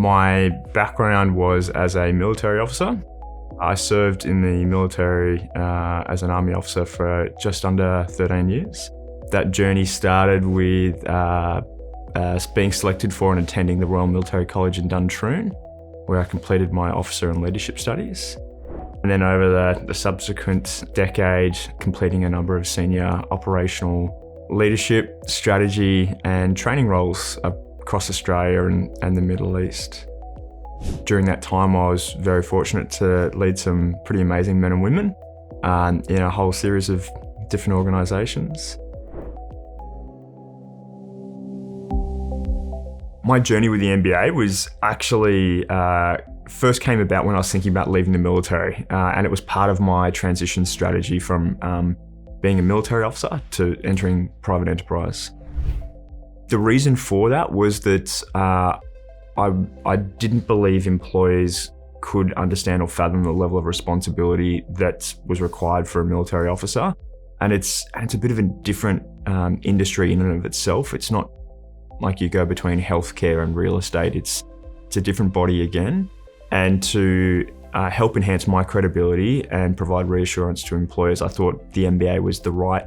My background was as a military officer. I served in the military as an army officer for just under 13 years. That journey started with being selected for and attending the Royal Military College in Duntroon, where I completed my officer and leadership studies. And then over the subsequent decade, completing a number of senior operational leadership, strategy and training roles across Australia and the Middle East. During that time, I was very fortunate to lead some pretty amazing men and women in a whole series of different organisations. My journey with the MBA was actually first came about when I was thinking about leaving the military, and it was part of my transition strategy from being a military officer to entering private enterprise. The reason for that was that I didn't believe employers could understand or fathom the level of responsibility that was required for a military officer. And it's a bit of a different industry in and of itself. It's not like you go between healthcare and real estate. It's a different body again. And to help enhance my credibility and provide reassurance to employers, I thought the MBA was the right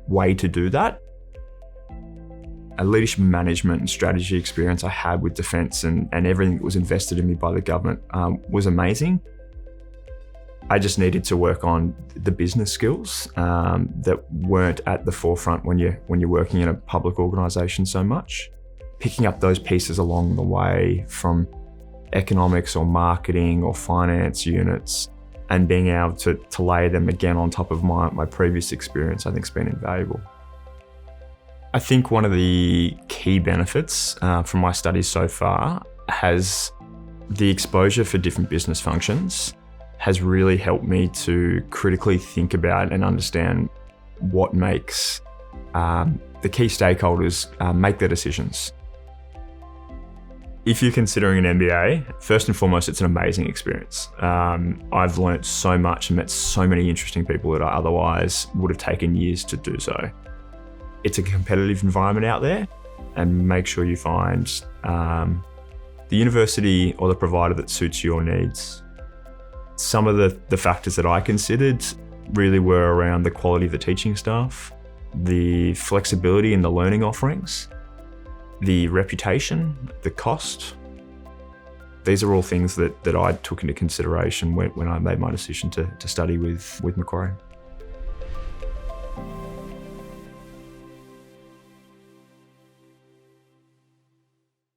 way to do that. A leadership management and strategy experience I had with defence and everything that was invested in me by the government was amazing. I just needed to work on the business skills that weren't at the forefront when you're working in a public organisation so much. Picking up those pieces along the way from economics or marketing or finance units and being able to lay them again on top of my previous experience, I think has been invaluable. I think one of the key benefits from my studies so far has the exposure for different business functions has really helped me to critically think about and understand what makes the key stakeholders make their decisions. If you're considering an MBA, first and foremost, it's an amazing experience. I've learnt so much and met so many interesting people that I otherwise would have taken years to do so. It's a competitive environment out there, and make sure you find the university or the provider that suits your needs. Some of the factors that I considered really were around the quality of the teaching staff, the flexibility in the learning offerings, the reputation, the cost. These are all things that I took into consideration when I made my decision to study with Macquarie.